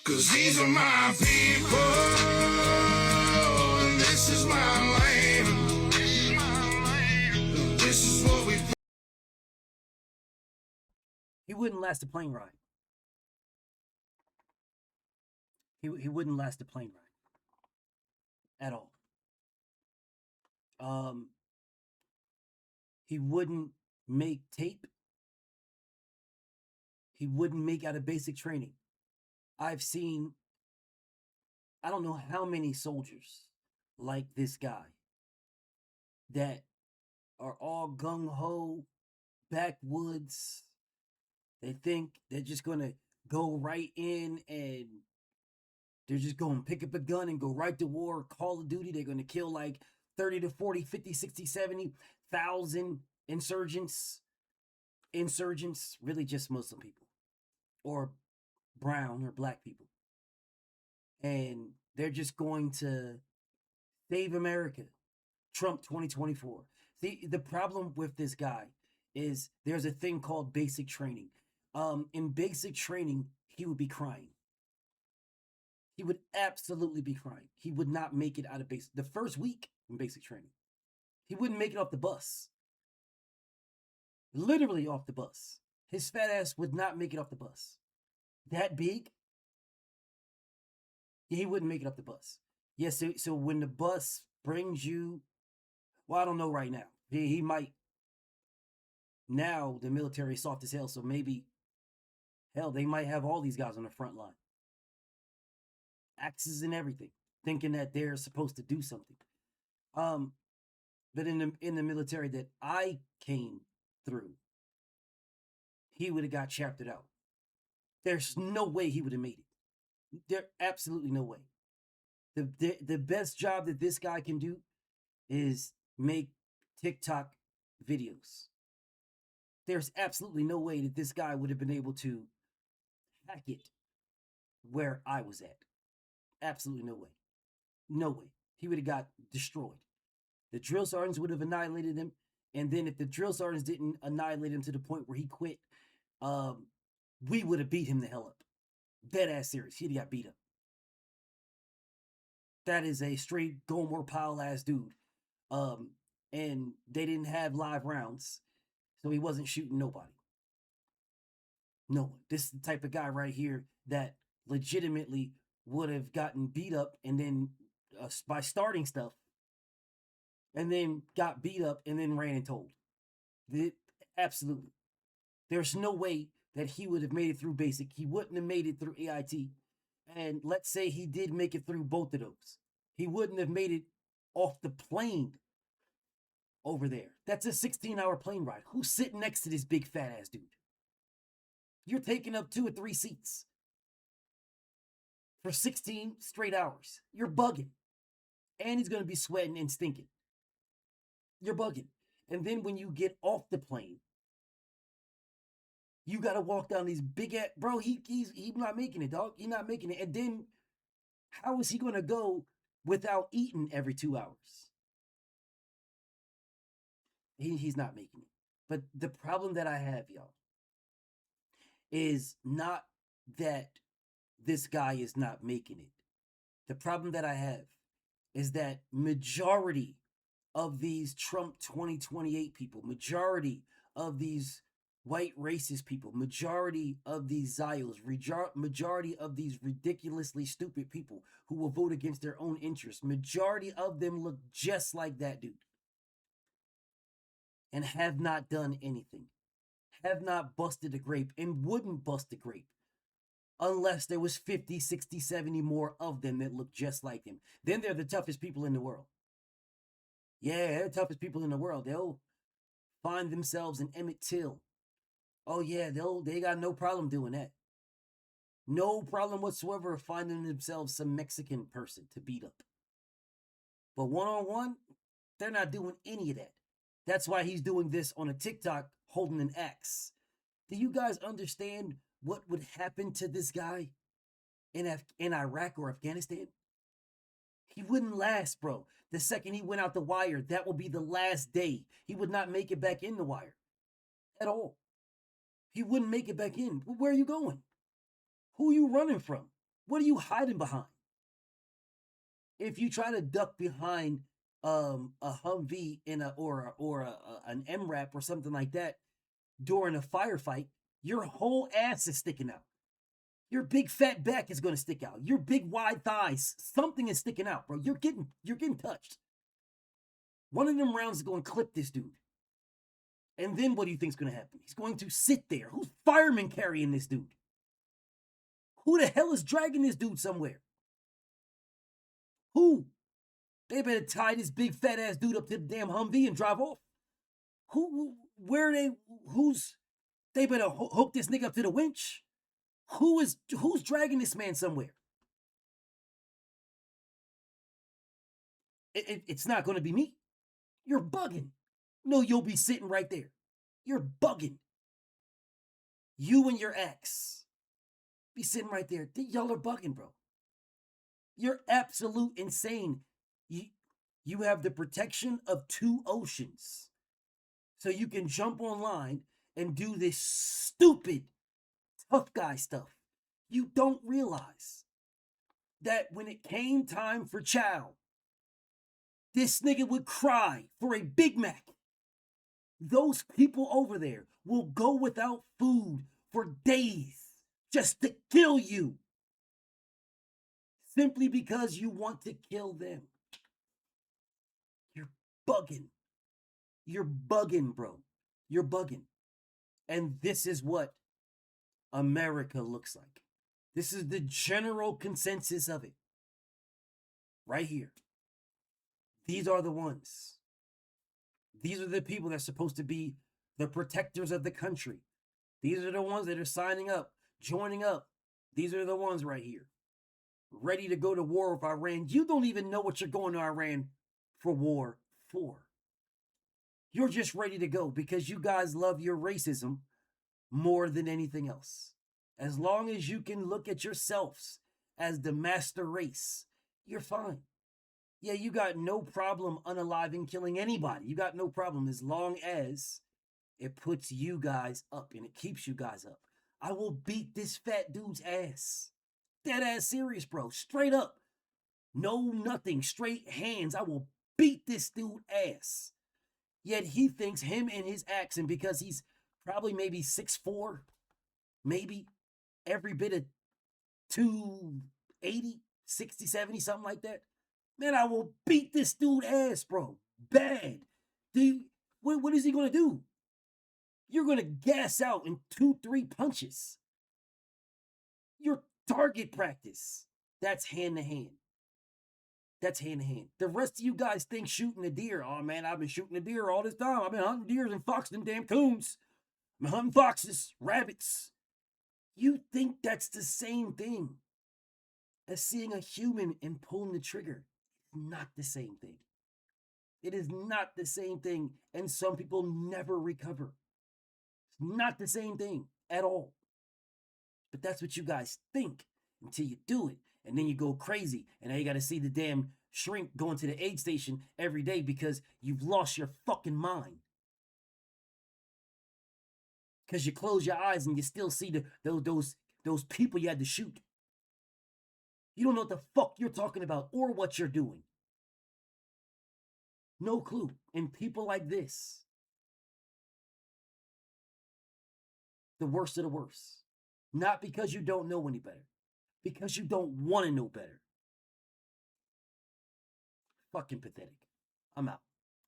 Cause these are my people, and this is my land. This is what we. He wouldn't last a plane ride. He wouldn't last a plane ride at all. Um, he wouldn't make tape. He wouldn't make out of basic training. I've seen, I don't know how many soldiers like this guy that are all gung ho, backwoods. They think they're just going to go right in and they're just going to pick up a gun and go right to war. Call of Duty, they're going to kill like 30 to 40, 50, 60, 70,000 insurgents. Insurgents, really just Muslim people or brown or black people. And they're just going to save America. Trump 2024. See, the problem with this guy is there's a thing called basic training. In basic training, he would be crying. He would absolutely be crying. He would not make it out of basic. The first week in basic training, he wouldn't make it off the bus. Literally off the bus. His fat ass would not make it off the bus. That big, he wouldn't make it off the bus. Yes, so when the bus brings you, well, I don't know right now. He might. Now the military is soft as hell, so maybe, hell, they might have all these guys on the front line. Axes and everything, thinking that they're supposed to do something. But in the military that I came through, he would have got chaptered out. There's no way he would have made it. There absolutely no way. The best job that this guy can do is make TikTok videos. There's absolutely no way that this guy would have been able to hack it where I was at. Absolutely no way. No way. He would have got destroyed. The drill sergeants would have annihilated him. And then if the drill sergeants didn't annihilate him to the point where he quit, we would have beat him the hell up. Dead ass serious. He'd got beat up. That is a straight Gomer Pyle ass dude. And they didn't have live rounds, so he wasn't shooting nobody. No one. This is the type of guy right here that legitimately would have gotten beat up and then by starting stuff, and then got beat up and then ran and told. Absolutely. There's no way that he would have made it through basic. He wouldn't have made it through AIT. And let's say he did make it through both of those. He wouldn't have made it off the plane over there. That's a 16-hour plane ride. Who's sitting next to this big fat ass dude? You're taking up 2 or 3 seats for 16 straight hours. You're bugging. And he's going to be sweating and stinking. You're bugging. And then when you get off the plane, you got to walk down these big ass, bro, he's not making it, dog. He's not making it. And then how is he going to go without eating every 2 hours? He's not making it. But the problem that I have, y'all, is not that this guy is not making it. The problem that I have is that majority of these Trump 2028 people, majority of these white racist people, majority of these Zios, majority of these ridiculously stupid people who will vote against their own interests, majority of them look just like that dude and have not done anything, have not busted a grape and wouldn't bust a grape unless there was 50, 60, 70 more of them that look just like him. Then they're the toughest people in the world. Yeah, they're the toughest people in the world. They'll find themselves in Emmett Till. Oh yeah, they got no problem doing that. No problem whatsoever finding themselves some Mexican person to beat up. But one-on-one, they're not doing any of that. That's why he's doing this on a TikTok holding an axe. Do you guys understand what would happen to this guy in Iraq or Afghanistan? He wouldn't last, bro. The second he went out the wire, that will be the last day. He would not make it back in the wire at all. He wouldn't make it back in. Where are you going? Who are you running from? What are you hiding behind? If you try to duck behind a Humvee in a or an MRAP or something like that during a firefight, your whole ass is sticking out. Your big fat back is going to stick out. Your big wide thighs, something is sticking out, bro. You're getting touched. One of them rounds is going to clip this dude. And then what do you think is going to happen? He's going to sit there. Who's fireman carrying this dude? Who the hell is dragging this dude somewhere? Who? They better tie this big fat ass dude up to the damn Humvee and drive off. Where are they? They better hook this nigga up to the winch. Who's dragging this man somewhere? It's not going to be me. You're bugging. No, you'll be sitting right there. You're bugging. You and your ex be sitting right there. Y'all are bugging, bro. You're absolute insane. You have the protection of 2 oceans. So you can jump online and do this stupid tough guy stuff. You don't realize that when it came time for chow, this nigga would cry for a Big Mac. Those people over there will go without food for days just to kill you. Simply because you want to kill them. You're bugging. You're bugging, bro. You're bugging. And this is what America looks like. This is the general consensus of it. Right here. These are the ones. These are the people that's supposed to be the protectors of the country. These are the ones that are signing up, joining up. These are the ones right here. Ready to go to war with Iran. You don't even know what you're going to Iran for war for. You're just ready to go because you guys love your racism more than anything else. As long as you can look at yourselves as the master race, you're fine. Yeah, you got no problem unaliving, killing anybody. You got no problem as long as it puts you guys up and it keeps you guys up. I will beat this fat dude's ass. Dead ass serious, bro. Straight up. No nothing. Straight hands. I will beat this dude ass. Yet he thinks him and his accent, because he's probably maybe 6'4", maybe every bit of 280, 60, 70, something like that. Man, I will beat this dude ass, bro. Bad. What is he going to do? You're going to gas out in 2-3 punches. Your target practice. That's hand to hand. That's hand to hand. The rest of you guys think shooting a deer. Oh, man, I've been shooting a deer all this time. I've been hunting deers and foxes and damn coons. I've been hunting foxes, rabbits. You think that's the same thing as seeing a human and pulling the trigger. Not the same thing. It is not the same thing, and some people never recover. It's not the same thing at all. But that's what you guys think until you do it, and then you go crazy, and now you got to see the damn shrink going to the aid station every day because you've lost your fucking mind. Because you close your eyes and you still see those people you had to shoot. You don't know what the fuck you're talking about or what you're doing. No clue. And people like this, the worst of the worst. Not because you don't know any better. Because you don't want to know better. Fucking pathetic. I'm out.